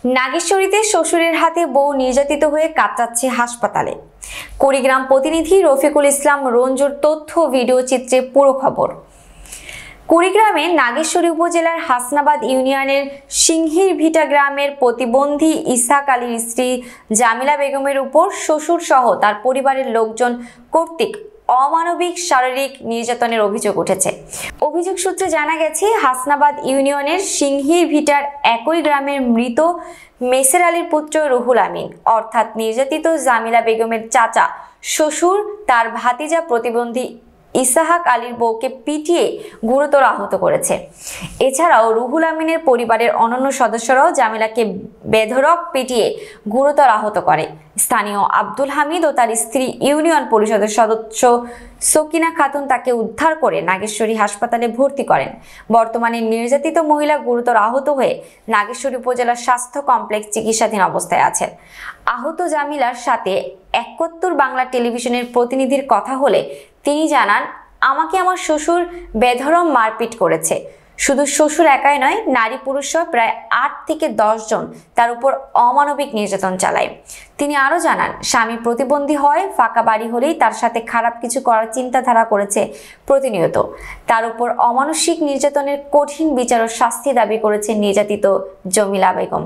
নাগেশ্বরীতে শ্বশুরের হাতে বউ নির্যাতিত হয়ে কাতরাচ্ছে হাসপাতালে। কুড়িগ্রাম প্রতিনিধি রফিকুল ইসলাম রঞ্জুর তথ্য ভিডিও চিত্রে পুরো খবর। কুড়িগ্রামে নাগেশ্বরী উপজেলার হাসনাবাদ ইউনিয়নের সিংহিরভিটা গ্রামের প্রতিবন্ধী ইসহাক আলীর স্ত্রী জামিলা বেগমের উপর শ্বশুর সহ তার পরিবারের লোকজন কর্তৃক অমানবিক শারীরিক নির্যাতনের অভিযোগ উঠেছে। অভিযোগ সূত্রে জানা গেছে, হাসনাবাদ ইউনিয়নের সিংহিরভিটার একই গ্রামের মৃত মেসের আলীর পুত্র রুহুল আমিন অর্থাৎ নির্যাতিত জামিলা বেগমের চাচা শ্বশুর তার ভাতিজা প্রতিবন্ধী ইসহাক আলীর বউকে পিটিয়ে গুরুতর আহত করেছে। এছাড়াও রুহুল আমিনের পরিবারের অন্যান্য সদস্যরাও জামিলাকে বেধড়ক পিটিয়ে গুরুতর আহত করে। স্থানীয় আব্দুল হামিদ ও তার স্ত্রী ইউনিয়ন পরিষদের সদস্য সকিনা খাতুন তাকে উদ্ধার করে নাগেশ্বরী হাসপাতালে ভর্তি করেন। বর্তমানে নির্যাতিত মহিলা গুরুতর আহত হয়ে নাগেশ্বরী উপজেলার স্বাস্থ্য কমপ্লেক্স চিকিৎসাধীন অবস্থায় আছেন। আহত জামিলার সাথে ৭১ বাংলা টেলিভিশনের প্রতিনিধির কথা হলে তিনি জানান, আমাকে আমার শ্বশুর বেধড়ক মারপিট করেছে। শুধু শ্বশুর একাই নয়, নারী পুরুষসহ প্রায় ৮ থেকে ১০ জন তার উপর অমানবিক নির্যাতন চালায়। তিনি আরও জানান, স্বামী প্রতিবন্ধী হয়, ফাঁকা বাড়ি হলেই তার সাথে খারাপ কিছু করার চিন্তাধারা করেছে প্রতিনিয়ত। তার উপর অমানসিক নির্যাতনের কঠিন বিচার ও শাস্তি দাবি করেছে নির্যাতিত জামিলা বেগম।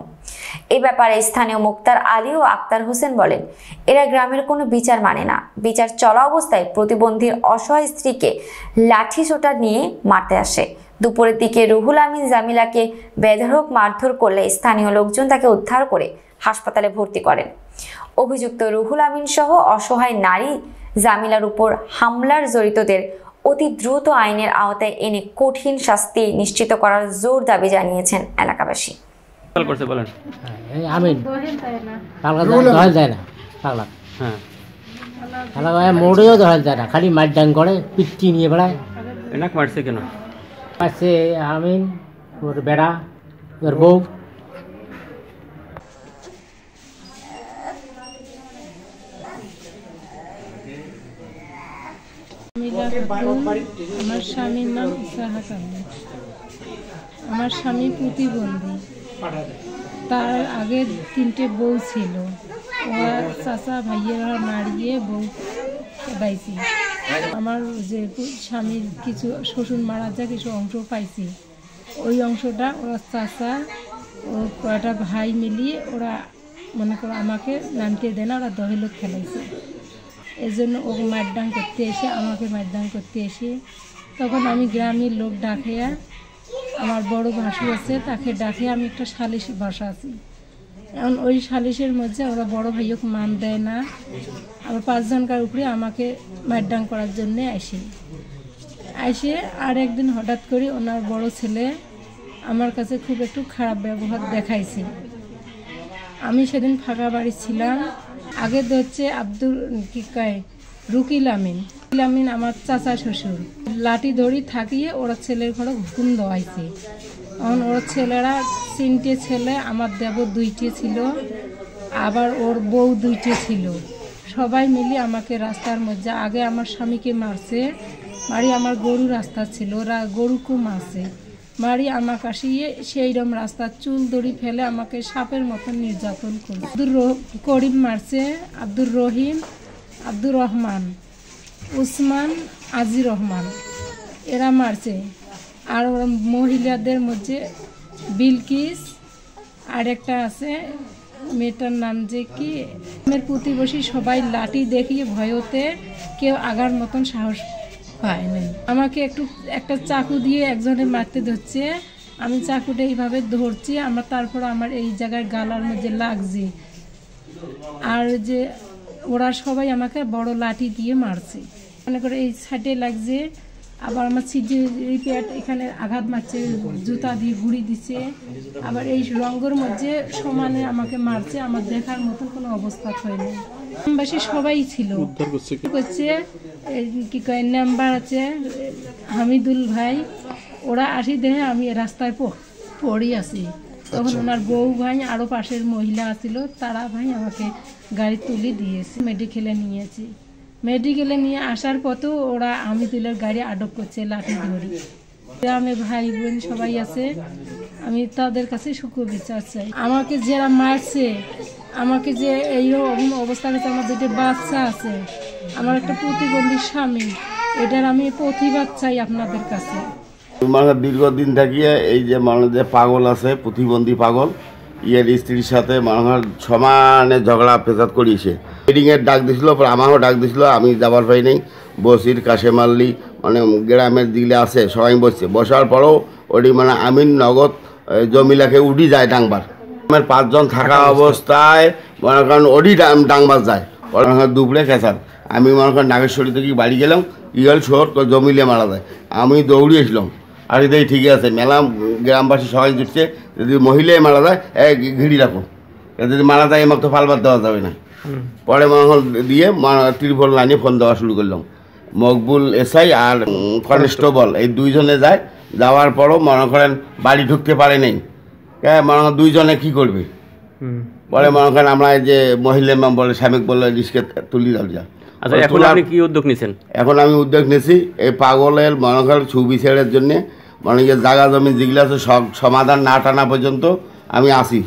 এ ব্যাপারে স্থানীয় মুক্তার আলী ও আক্তার হোসেন বলেন, এরা গ্রামের কোনো বিচার মানে না। বিচার চলা অবস্থায় প্রতিবন্ধীর অসহায় স্ত্রীকে লাঠি সোটা নিয়ে মারতে আসে। দুপুরের দিকে রুহুল আমিন জামিলাকে বেধড়ক মারধর করলে স্থানীয় লোকজন তাকে উদ্ধার করে হাসপাতালে ভর্তি করেন। অভিযুক্ত রুহুল আমিন সহ অসহায় নারী জামিলার উপর হামলার জড়িতদের অতি দ্রুত আইনের আওতায় এনে কঠিন শাস্তি নিশ্চিত করার জোর দাবি জানিয়েছেন এলাকাবাসী। মোড়েও ধরা যায় না, খালি মারডাং করে পিটি নিয়ে বেড়ায়। মারছে কেন? মারছে আমিন, ওর বেড়া, ওর বউ। আমার স্বামীর নাম ইসহাক আলী। আমার স্বামী প্রতিবন্ধী, তার আগে 3টে বউ ছিল। ওরা চাচা ভাইয়েরা মারিয়ে বউ পাইছি। আমার যে স্বামীর কিছু শ্বশুর মারা যা কিছু অংশ পাইছি, ওই অংশটা ওরা চাচা ও কয়টা ভাই মিলিয়ে ওরা মনে করো আমাকে নামতে দেয় না, ওরা দহেলত খেলাইছে। এই জন্য ও মারডাং করতে এসে আমাকে মারডাং করতে এসে তখন আমি গ্রামের লোক ডাকিয়া, আমার বড় ভাসু আছে তাকে ডাকে, আমি একটা সালিশ বসা আছি। এখন ওই সালিশের মধ্যে ওরা বড় ভাইকে মান দেয় না, আবার 5 জনকার উপরে আমাকে মারডাং করার জন্য আসে। আর একদিন হঠাৎ করে ওনার বড় ছেলে আমার কাছে খুব একটু খারাপ ব্যবহার দেখাইছে। আমি সেদিন ফাঁকা বাড়ি ছিলাম। আগে তো হচ্ছে রুকিল আমিন আমার চাচা শ্বশুর লাঠি ধরি থাকিয়ে ওরা ছেলের ঘরে হুকুম দেওয়াইছে। তখন ওর ছেলেরা 3টে ছেলে, আমার দেবর 2টে ছিল, আবার ওর বউ 2টে ছিল। সবাই মিলে আমাকে রাস্তার মধ্যে আগে আমার স্বামীকে মারছে, মারি আমার গরু রাস্তা ছিল, ওরা গরুকে মারছে, মারি আমার কাশিয়ে সেইরকম রাস্তার চুল দড়ি ফেলে আমাকে সাপের মতন নির্যাতন করছে। করিম মারছে, আব্দুর রহিম, আব্দুর রহমান, উসমান, আজি রহমান, এরা মারছে। আর ওরা মহিলাদের মধ্যে বিলকিস আর একটা আছে, মেয়েটার নাম যে কি, আমার প্রতিবেশী সবাই লাঠি দেখিয়ে ভয়তে কেউ আগার মতন সাহস পায় নাই। আমাকে একটা চাকু দিয়ে একজনে মারতে ধরছে, আমি চাকুটা এইভাবে ধরছি, তারপর আমার এই জায়গায় গালার মধ্যে লাগছে। আর যে ওরা সবাই আমাকে বড় লাঠি দিয়ে মারছে, মনে করে এই সাইডে লাগছে। আবার আমার সিজি পেট এখানে আঘাত মারছে, জুতা দিয়ে ঘুড়ি দিচ্ছে। আবার এই রঙের মধ্যে সমানে আমাকে মারছে, আমার দেখার মতন কোনো অবস্থা হয়নি। গ্রামবাসী সবাই ছিল করছে, কি কয় নাম্বার আছে হামিদুল ভাই, ওরা আসি দেখে আমি রাস্তায় পড়ে আছি। তখন ওনার বউ ভাই আরও পাশের মহিলা আছিল, তারা ভাই আমাকে গাড়ি তুলে দিয়েছে, মেডিকেলে নিয়েছি। মেডিকেলে নিয়ে আসার পথেও ওরা হামিদুলের গাড়ি আটক করছে লাঠি ধরে। গ্রামে ভাই বোন সবাই আছে, আমি তাদের কাছে সুবিচার চাই। আমাকে যারা মারছে, আমাকে যে এইরকম অবস্থা আছে, আমার দুটো বাচ্চা আছে, আমার একটা প্রতিবন্ধী স্বামী, এটার আমি প্রতিবাদ চাই আপনাদের কাছে। মানে দীর্ঘদিন থাকিয়ে এই যে মানুষ যে পাগল আছে, প্রতিবন্ধী পাগল, ইয়ের স্ত্রীর সাথে মানুষের সমানে ঝগড়া পেঁচাত করিয়েছে। মিটিংয়ের ডাক দিছিল, আমারও ডাক দিছিল, আমি যাবার পাই নাই। বসির কাশেম আল্লি মানে গ্রামের দিকে আছে, সবাই বসছে। বসার পরেও ওটি মানে আমিন নগদ জমিলাকে উঠি যায় ডাংবার। আমার 5 জন থাকা অবস্থায় মনে করেন ওডি ডাংবার যায়, ওরা দুপুরে খেসাল। আমি মনে করেন নাগেশ্বরী থেকে বাড়ি গেলাম, ইগল শোর জমিলে মারা যায়। আমি দৌড়িয়েছিলাম, আর এটাই ঠিক আছে, মেলা গ্রামবাসী সবাই জুটছে, যদি মহিলাই মারা যায় ঘিরি রাখো, যদি মারা যায় আমাকে তো ফালবার দেওয়া যাবে না। পরে মনে দিয়ে ত্রিভুল লাইনে ফোন দেওয়া শুরু করলাম। মকবুল এসআই আর কনস্টেবল এই 2 জনে যায়। যাওয়ার পরও মনে করেন বাড়ি ঢুকতে পারে নাই, মনে করেন 2 জনে কী করবে। পরে মনে করেন আমরা এই যে মহিলা বলে স্বামী বলে রিস্কে তুলি যা। আচ্ছা, এখন আপনি কি উদ্যোগ নিয়েছেন? এখন আমি উদ্যোগ নিয়েছি এই পাগলের মনে করেন সুবিচারের জন্যে, মানে যে জায়গা জমি যেগুলো আছে সব সমাধান না টানা পর্যন্ত আমি আসি।